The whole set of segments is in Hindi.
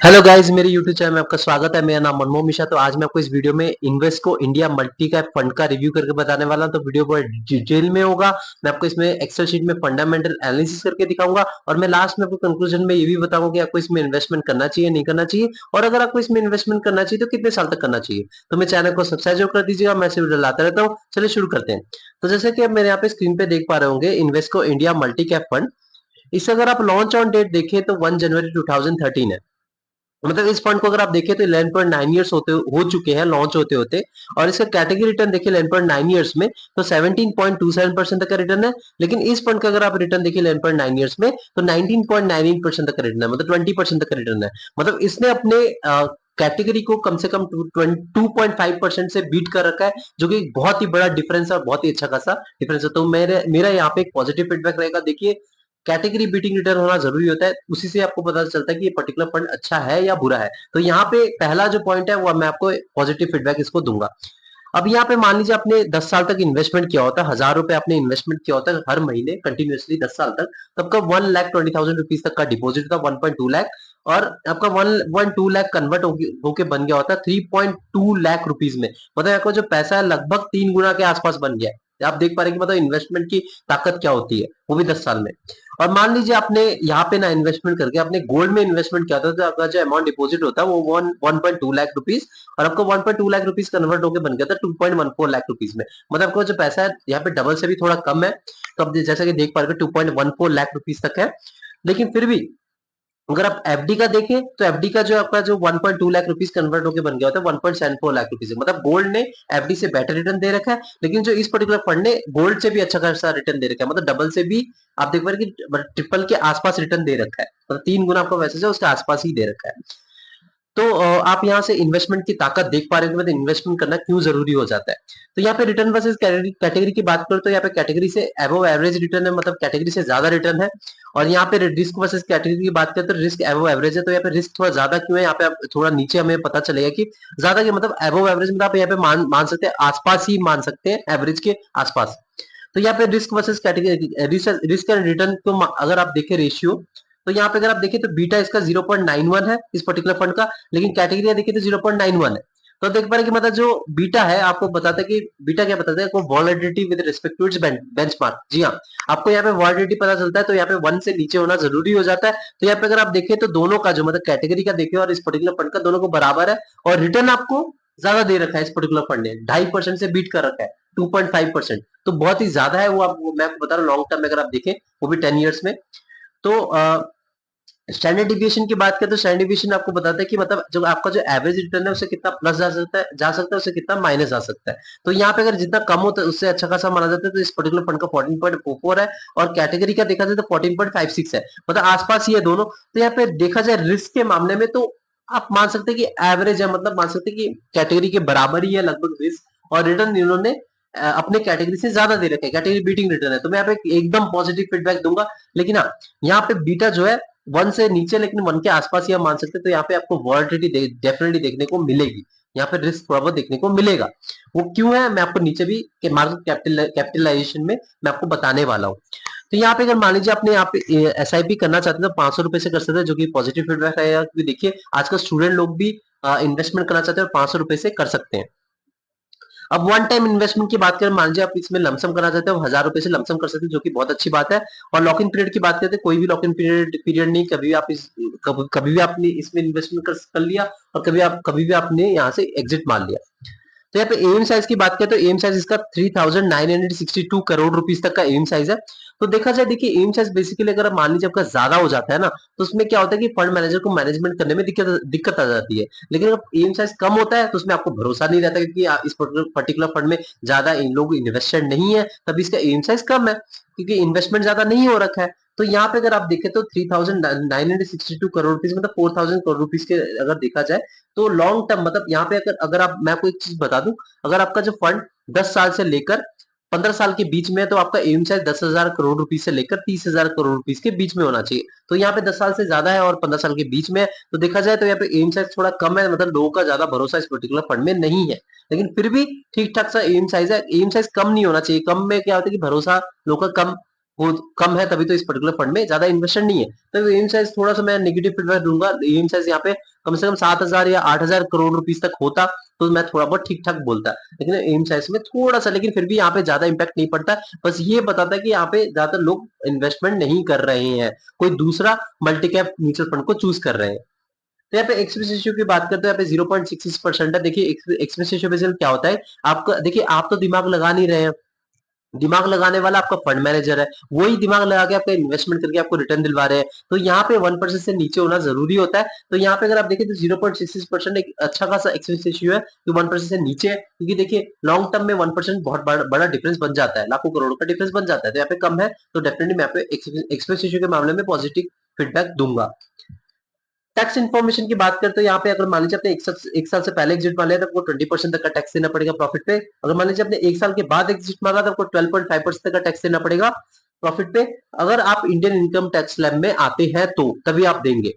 हेलो गाइस, मेरे यूट्यूब चैनल में आपका स्वागत है। मेरा नाम मनमोहन मिश्रा। तो आज मैं आपको इस वीडियो में Invesco India multi cap fund का रिव्यू करके बताने वाला हूं। तो वीडियो बहुत डिटेल में होगा। मैं आपको इसमें एक्सेल शीट में फंडामेंटल एनालिसिस करके दिखाऊंगा और मैं लास्ट में आपको कंक्लूजन में ये भी बताऊंगा कि आपको इसमें इन्वेस्टमेंट करना चाहिए, नहीं करना चाहिए, और अगर आपको इसमें इन्वेस्टमेंट करना चाहिए तो कितने साल तक करना चाहिए। तो मेरे चैनल को सब्सक्राइब जरूर कर दीजिएगा। मैं ऐसे वीडियो लाता रहता हूँ। चलिए शुरू करते हैं। तो जैसे कि आप मेरे यहाँ पे स्क्रीन पे देख पा रहे होंगे, Invesco India multi cap fund. इससे अगर आप लॉन्च ऑन डेट देखें तो 1 जनवरी 2013 है। मतलब इस फंड को अगर आप देखें तो 11.9 इयर्स होते हो चुके हैं लॉन्च होते होते। और इसका कैटेगरी रिटर्न देखिए 11.9 इयर्स में तो 17.27% तक का रिटर्न है। लेकिन इस फंड का अगर आप रिटर्न देखिए 11.9 इयर्स में तो 19.98% तक का रिटर्न है, मतलब 20% तक का रिटर्न है। मतलब इसने अपने कैटेगरी को कम से कम 2.5% से बीट कर रखा है, जो कि बहुत ही बड़ा डिफरेंस है और बहुत ही अच्छा खासा डिफरेंस है। तो मेरा यहाँ पे एक पॉजिटिव फीडबैक रहेगा। देखिए, कैटेगरी बीटिंग रिटर्न होना जरूरी होता है, उसी से आपको पता चलता है कि ये पर्टिकुलर फंड अच्छा है या बुरा है। तो यहाँ पे पहला जो पॉइंट है वो मैं आपको पॉजिटिव फीडबैक इसको दूंगा। अब यहाँ पे मान लीजिए आपने 10 साल तक इन्वेस्टमेंट किया होता है, 1000 रुपए आपने इन्वेस्टमेंट किया होता है हर महीने कंटिन्यूअसली 10 साल तक। तो आपका 1,20,000 रुपीज तक का डिपॉजिट था, 1.2 लाख। और आपका 1.2 लाख कन्वर्ट होके बन गया होता है 3.2 लाख रुपीज में। मतलब आपका जो पैसा है लगभग 3 गुना के आसपास बन गया है। आप देख पा रहे हैं कि मतलब इन्वेस्टमेंट की ताकत क्या होती है, वो भी 10 साल में। और मान लीजिए आपने यहाँ पे ना इन्वेस्टमेंट करके आपने गोल्ड में इन्वेस्टमेंट किया था, तो आपका जो अमाउंट डिपॉजिट होता है वो 1.2 लाख रुपीज, और आपको 1.2 लाख रुपीज कन्वर्ट होकर बन गया था 2.14 लाख रुपीज में। मतलब आपको जो पैसा है यहाँ पे डबल से भी थोड़ा कम है। तो अब जैसा कि देख पा रहे हो 2.14 लाख रुपीज तक है। लेकिन फिर भी अगर आप एफडी का देखें तो एफडी का जो आपका जो 1.2 लाख रुपीज कन्वर्ट होकर बन गया होता है 1.74 लाख रुपीज। मतलब गोल्ड ने एफडी से बेटर रिटर्न दे रखा है, लेकिन जो इस पर्टिकुलर फंड ने गोल्ड से भी अच्छा खासा रिटर्न दे रखा है। मतलब डबल से भी आप देख पा रहे हैं कि ट्रिपल के आसपास रिटर्न दे रखा है। मतलब 3 गुना आपको वैसे से उसके आसपास ही दे रखा है। तो आप यहाँ से इन्वेस्टमेंट की ताकत देख पा रहे हो कि मतलब इन्वेस्टमेंट करना क्यों जरूरी हो जाता है। तो यहाँ पे रिटर्न वर्सेस कैटेगरी की बात करें तो यहाँ पे कैटेगरी से अबव एवरेज रिटर्न है, मतलब कैटेगरी से ज्यादा रिटर्न है। और यहाँ पे रिस्क वर्सेस कैटेगरी की बात करें तो रिस्क अबव एवरेज है। तो यहाँ पे रिस्क थोड़ा ज्यादा क्यों है, यहाँ पे आप थोड़ा नीचे हमें पता चलेगा कि ज्यादा के मतलब अबव एवरेज, मतलब आप यहाँ पे मान सकते हैं, आसपास ही मान सकते हैं, एवरेज के आसपास। तो यहाँ पे risk versus category risk and return को अगर आप देखें रेशियो, तो यहाँ पे अगर आप देखें तो बीटा इसका 0.91 है इस पर्टिकुलर फंड का। लेकिन कैटेगरी देखिए तो 0.91 है। तो देख पा रहे कि मतलब जो बीटा है आपको बताता है कि बीटा क्या बताता है आपको, validity with respect to its benchmark. जी हाँ, आपको यहाँ पे वॉलिडिटी पता चलता है तो यहाँ पे 1 से नीचे होना जरूरी हो जाता है। तो यहाँ पे अगर आप देखें तो दोनों का जो मतलब कैटेगरी का देखें और इस पर्टिकुलर फंड का, दोनों को बराबर है। और रिटर्न आपको ज्यादा दे रखा है इस पर्टिकुलर फंड ने, 2.5% से बीट कर रखा है 2.5%। तो बहुत ही ज्यादा है वो। मैं आपको बता रहा हूँ लॉन्ग टर्म में अगर आप देखें वो भी 10 ईयर्स में। तो स्टैंडर्ड डिविएशन की बात करें तो स्टैंडर्ड डिविएशन आपको बताता है कि मतलब जो आपका जो एवरेज रिटर्न है उससे कितना प्लस जा सकता है उससे कितना माइनस जा सकता है। तो यहाँ पे अगर जितना कम होता है उससे अच्छा खासा माना जाता है। तो इस पर्टिकुलर फंड का 14.44 है और कैटेगरी का देखा जाए तो 14.56 है, मतलब आसपास ही है दोनों। तो यहाँ पे देखा जाए रिस्क के मामले में तो आप मान सकते हैं कि एवरेज है, मतलब मान सकते हैं कि कैटेगरी के बराबर ही है लगभग रिस्क। और रिटर्न इन्होंने अपने कैटेगरी से ज्यादा दे रखे हैं, कैटेगरी बीटिंग रिटर्न है। तो मैं यहाँ पे एकदम पॉजिटिव फीडबैक दूंगा। लेकिन हाँ, यहाँ पे बीटा जो है 1 से नीचे लेकिन 1 के आसपास ही आप मान सकते हैं। तो यहाँ पे आपको वॉलिटिलिटी डेफिनेटली देखने को मिलेगी। यहाँ पे रिस्क थोड़ा बहुत देखने को मिलेगा। वो क्यों है मैं आपको नीचे भी मार्केट कैपिटलाइजेशन में मैं आपको बताने वाला हूँ। तो यहाँ पे अगर मान लीजिए आपने यहाँ पे एसआईपी करना चाहते हैं तो 500 रुपए से कर सकते हैं, जो कि पॉजिटिव फीडबैक रहेगा। क्योंकि देखिए आजकल स्टूडेंट लोग भी इन्वेस्टमेंट करना चाहते हैं और 500 रुपए से कर सकते हैं। अब वन टाइम इन्वेस्टमेंट की बात करें, मान लीजिए आप इसमें लमसम करना चाहते हो, 1000 रुपए से लमसम कर सकते हैं, जो कि बहुत अच्छी बात है। और लॉक इन पीरियड की बात करते हैं, कोई भी लॉक इन पीरियड नहीं, कभी भी आपने इसमें इन्वेस्टमेंट कर लिया और कभी भी आपने यहाँ से एग्जिट मार लिया। तो यहाँ पे एम साइज की बात करें तो एम साइज इसका 3,962 करोड़ रुपीस तक का एम साइज है। तो देखा जाए, देखिए एम साइज बेसिकली अगर आप मान लीजिए आपका ज्यादा हो जाता है ना, तो उसमें क्या होता है कि फंड मैनेजर को मैनेजमेंट करने में दिक्कत दिक्कत आ जाती है। लेकिन अगर एम साइज कम होता है तो उसमें आपको भरोसा नहीं रहता, क्योंकि इस पर्टिकुलर फंड में ज्यादा इन लोग इन्वेस्टेड नहीं है, तभी इसका एम साइज कम है, क्योंकि इन्वेस्टमेंट ज्यादा नहीं हो रखा है। तो यहाँ पे अगर आप देखें तो 3,962 करोड़ रुपीज, मतलब 4,000 करोड़ रुपीज के अगर देखा जाए तो लॉन्ग टर्म, मतलब यहाँ पे अगर आप, मैं आपको एक चीज बता दूं, अगर आपका जो फंड 10 साल से लेकर 15 साल के बीच में है तो आपका एम साइज 10,000 करोड़ रुपीज से लेकर 30,000 करोड़ रुपीज के बीच में होना चाहिए। तो यहाँ पे 10 साल से ज्यादा है और 15 साल के बीच में है। तो देखा जाए तो यहाँ पे एम साइज थोड़ा कम है, मतलब लोगों का ज्यादा भरोसा इस पर्टिकुलर फंड में नहीं है। लेकिन फिर भी ठीक ठाक सा एम साइज है। एम साइज कम नहीं होना चाहिए, कम में क्या होता है कि भरोसा लोगों का कम वो कम है, तभी तो इस पर्टिकुलर फंड में ज्यादा इन्वेस्टेड नहीं है। तो एम साइज थोड़ा सा मैं नेगेटिव फीडबैक दूंगा। एम साइज यहाँ पे कम से कम 7,000 या 8,000 करोड़ रुपीस तक होता तो मैं थोड़ा बहुत ठीक ठाक बोलता, लेकिन एम साइज में थोड़ा सा, लेकिन फिर भी यहाँ पे ज्यादा इंपैक्ट नहीं पड़ता। बस ये बताता है कि यहाँ पे ज्यादातर लोग इन्वेस्टमेंट नहीं कर रहे हैं, कोई दूसरा मल्टी कैप म्यूचुअल फंड को चूज कर रहे हैं। तो यहाँ पे एक्सपेंस रेशियो की बात करते हैं, यहाँ पे 0.66% है। देखिए एक्सपेंस रेशियो बेसिस क्या होता है, आपका देखिए आप तो दिमाग लगा नहीं रहे हैं, दिमाग लगाने वाला आपका फंड मैनेजर है, वही दिमाग लगा के आपका इन्वेस्टमेंट करके आपको रिटर्न दिलवा रहे हैं। तो यहाँ पे 1% से नीचे होना जरूरी होता है। तो यहाँ पे अगर आप देखें तो 0.66% एक अच्छा खासा एक्सपेंस रेशियो है, जो 1% से नीचे है, क्योंकि देखिए लॉन्ग टर्म में 1% बहुत बड़ा डिफरेंस बन जाता है, लाखों करोड़ों का डिफरेंस बन जाता है। तो यहाँ पे कम है, तो डेफिनेटली मैं यहाँ पे एक्सपेंस रेशियो के मामले में पॉजिटिव फीडबैक दूंगा। टैक्स इन्फॉर्मेशन की बात करते हैं, यहाँ पे अगर मान लीजिए आपने एक साल से पहले एग्जिट मारा है तो आपको 20% तक का टैक्स देना पड़ेगा प्रॉफिट पे। अगर मान लीजिए आपने एक साल के बाद एग्जिट मारा तो आपको 12.5% तक का टैक्स देना पड़ेगा प्रॉफिट पे। अगर आप इंडियन इनकम टैक्स स्लैब में आते हैं तो तभी आप देंगे।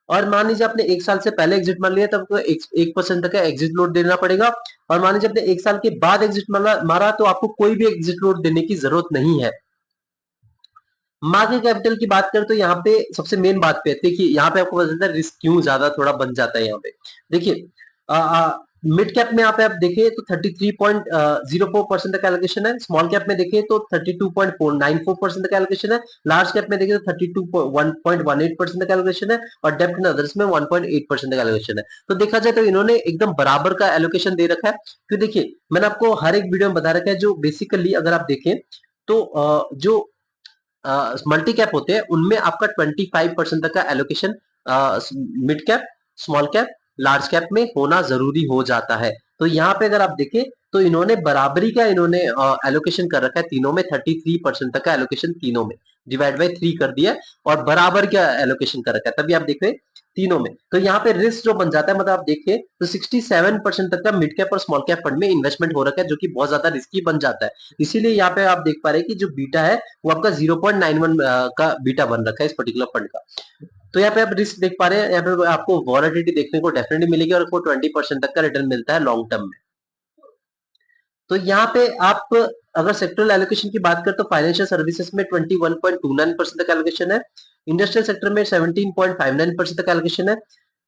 और मान लीजिए आपने एक साल से पहले एग्जिट मार लिया तो आपको 1% तक का एग्जिट लोड देना पड़ेगा। और मान लीजिए आपने एक साल के बाद एग्जिट मारा तो आपको कोई भी एग्जिट लोड देने की जरूरत नहीं है। मार्केट कैपिटल की बात करें तो यहाँ पे सबसे मेन बात पे देखिए, यहाँ पे आपको पता चलता है रिस्क क्यों ज्यादा थोड़ा बन जाता है। यहाँ पे देखिए मिड कैप में यहाँ पे आप देखिए तो 33.04% तक एलोकेशन है, स्मॉल कैप में देखिए तो 32.94% तक एलोकेशन है, लार्ज कैप में देखिए तो 32.18% तक एलोकेशन है, और डेब्ट एंड अदर्स में 1.8% तक एलोकेशन है। तो देखा जाए तो इन्होंने एकदम बराबर का एलोकेशन दे रखा है। तो देखिए मैंने आपको हर एक वीडियो में बता रखा है, जो बेसिकली अगर आप देखें तो जो मल्टी कैप होते हैं उनमें आपका 25% तक का allocation mid cap, small cap, large cap में होना जरूरी हो जाता है। तो यहाँ पे अगर आप देखें तो इन्होंने बराबरी का इन्होंने एलोकेशन कर रखा है तीनों में, 33% तक का एलोकेशन तीनों में डिवाइड बाय 3 कर दिया है, और बराबर का एलोकेशन कर रखा है, तभी आप देख रहे हैं तीनों में। तो यहाँ पे रिस्क जो बन जाता है, मतलब आप देखिए तो 67% तक का मिड कैप और स्मॉल कैप फंड में इन्वेस्टमेंट हो रखा है, जो कि बहुत ज्यादा रिस्की बन जाता है। इसीलिए यहाँ पे आप देख पा रहे हैं कि जो बीटा है वो आपका 0.91 का बीटा बन रखा है इस पर्टिकुलर फंड का। तो यहाँ पे आप रिस्क देख पा रहे हैं, यहाँ पे आपको वॉलेटिलिटी देखने को डेफिनेटली मिलेगी, और आपको 20% तक का रिटर्न मिलता है लॉन्ग टर्म में। तो यहाँ पे आप अगर सेक्टरल एलोकेशन की बात करें तो फाइनेंशियल सर्विसेज में 21.29% तक एलोकेशन है, इंडस्ट्रियल सेक्टर में 17.59% तक एलोकेशन है,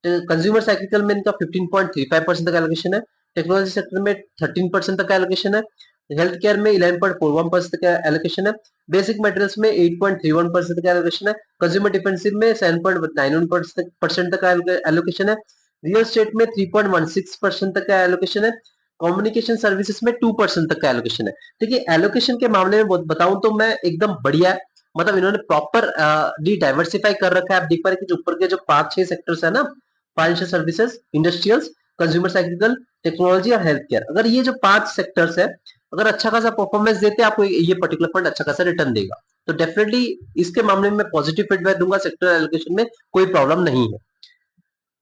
कंज्यूमर साइकिल में इनका 15.35% तक एलोकेशन है, टेक्नोलॉजी सेक्टर में 13% तक का एलोकेशन है, हेल्थ केयर में 11.41% तक का एलोकेशन है, बेसिक मटेरियल्स में 8.31% तक का एलोकेशन है, कंज्यूमर डिफेंसिव में 7.91% तक का एलोकेशन है, रियल एस्टेट में 3.16% तक का एलोकेशन है, कम्युनिकेशन सर्विसेज में 2% तक का एलोकेशन है। देखिए एलोकेशन के मामले में बताऊं तो मैं एकदम बढ़िया है, मतलब इन्होंने प्रॉपर डाइवर्सिफाई कर रखा है। आप देख पा रहे हैं कि जो ऊपर के जो 5-6 सेक्टर्स है ना, financial services, industrials, consumer cycle, technology और हेल्थ केयर, अगर ये जो 5 सेक्टर्स है अगर अच्छा खासा परफॉर्मेंस देते हैं आपको ये पर्टिकुलर फंड अच्छा खासा रिटर्न देगा। तो डेफिनेटली इसके मामले में मैं पॉजिटिव फीडबैक दूंगा, सेक्टर एलोकेशन में कोई प्रॉब्लम नहीं है।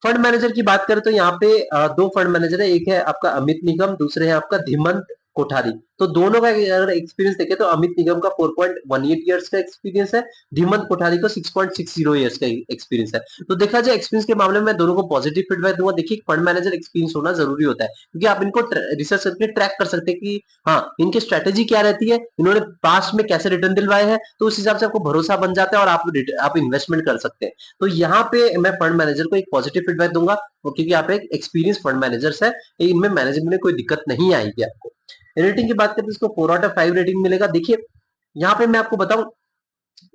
फंड मैनेजर की बात करें तो यहाँ पे दो फंड मैनेजर है, एक है आपका अमित निगम, दूसरे है आपका धीमंत कोठारी। तो दोनों का अगर एक्सपीरियंस देखें तो अमित निगम का 4.18 इयर्स का एक्सपीरियंस है, धीमंत कोठारी का 6.60 इयर्स का एक्सपीरियंस है। तो देखा जाए एक्सपीरियंस के मामले में मैं दोनों को पॉजिटिव फीडबैक दूंगा। देखिए फंड मैनेजर एक्सपीरियंस होना जरूरी होता है, क्योंकि आप इनको रिसर्च करके ट्रैक कर सकते हैं कि हाँ इनकी स्ट्रेटेजी क्या रहती है, इन्होंने पास्ट में कैसे रिटर्न दिलवाए हैं, तो उस हिसाब से आपको भरोसा बन जाता है और आप इन्वेस्टमेंट कर सकते हैं। तो यहाँ पे मैं फंड मैनेजर को एक पॉजिटिव फीडबैक दूंगा, क्योंकि आप एक एक्सपीरियंस फंड मैनेजर्स है, इनमें मैनेजमेंट में कोई दिक्कत नहीं आएगी आपको। रेटिंग की बात करें तो इसको 4/5 रेटिंग मिलेगा। देखिए यहाँ पे मैं आपको बताऊं,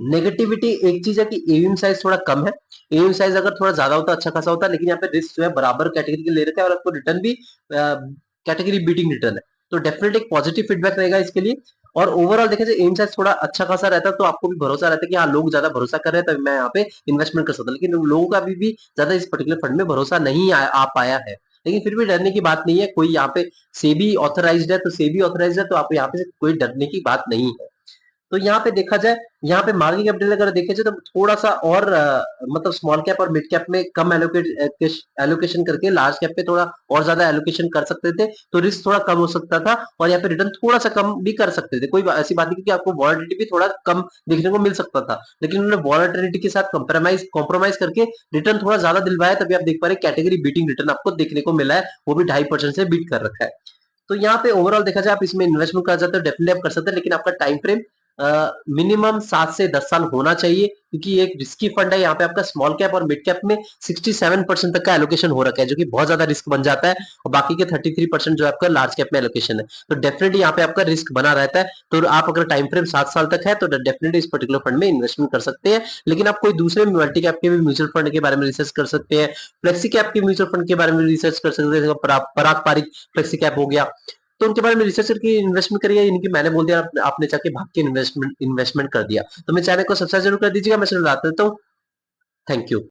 नेगेटिविटी एक चीज है कि एम साइज थोड़ा कम है, एम साइज अगर थोड़ा ज्यादा होता अच्छा खासा होता, लेकिन यहाँ पे रिस्क जो है बराबर कैटेगरी के ले रखा है, और आपको रिटर्न भी कैटेगरी बीटिंग रिटर्न है। तो डेफिनेटली एक पॉजिटिव फीडबैक रहेगा इसके लिए। और ओवरऑल देखा जाए एम साइज थोड़ा अच्छा खासा रहता है, तो आपको भी भरोसा रहता है कि हाँ लोग ज्यादा भरोसा कर रहे हैं तभी मैं यहाँ पे इन्वेस्टमेंट कर सकता हूं। लेकिन लोगों का अभी भी ज्यादा इस पर्टिकुलर फंड में भरोसा नहीं आ पाया है। लेकिन फिर भी डरने की बात नहीं है, कोई यहाँ पे सेबी ऑथराइज्ड है, तो सेबी ऑथराइज्ड है तो आप यहाँ पे कोई डरने की बात नहीं है। तो यहाँ पे देखा जाए, यहाँ पे मार्केट कैपिटल अगर देखा जाए तो थोड़ा सा और मतलब स्मॉल कैप और मिड कैप में कम एलोकेशन करके लार्ज कैप पे थोड़ा और ज्यादा एलोकेशन कर सकते थे, तो रिस्क थोड़ा कम हो सकता था, और यहाँ पे रिटर्न थोड़ा सा कम भी कर सकते थे। कोई ऐसी बात नहीं कि आपको वॉलेटिलिटी भी थोड़ा कम देखने को मिल सकता था, लेकिन उन्होंने वॉलेटिलिटी के साथ कॉम्प्रोमाइज करके रिटर्न थोड़ा ज्यादा दिलवाया, तभी आप देख पा रहे कैटेगरी बीटिंग रिटर्न आपको देखने को मिला है, वो भी 2.5% से बीट कर रखा है। तो यहाँ पे ओवरऑल देखा जाए आप इसमें इन्वेस्टमेंट कर सकते हो, डेफिनेटली आप कर सकते हैं, लेकिन आपका टाइम फ्रेम मिनिमम 7 से 10 साल होना चाहिए, क्योंकि ये एक रिस्की फंड है। यहाँ पे आपका स्मॉल कैप और मिड कैप में 67% तक का एलोकेशन हो रखा है, जो कि बहुत ज्यादा रिस्क बन जाता है, और बाकी के 33% जो आपका लार्ज कैप में एलोकेशन है। तो डेफिनेटली यहाँ पे आपका रिस्क बना रहता है। तो आप अगर टाइम फ्रेम 7 साल तक है तो डेफिनेटली इस पर्टिकुलर फंड में इन्वेस्टमेंट कर सकते हैं। लेकिन आप कोई दूसरे मल्टी कैप के भी म्यूचुअल फंड के बारे में रिसर्च कर सकते हैं, फ्लेक्सी कैप के म्यूचुअल फंड के बारे में रिसर्च कर सकते हैं, जैसे पराग पारिक फ्लेक्सी कैप हो गया। तो उनके बारे में रिसर्च करके इन्वेस्टमेंट करिए, इनकी मैंने बोल दिया आपने जाके भाग के इन्वेस्टमेंट इन्वेस्टमेंट कर दिया। तो मेरे चैनल को सब्सक्राइब जरूर कर दीजिएगा। मैं चैनल बताता हूँ। Thank you.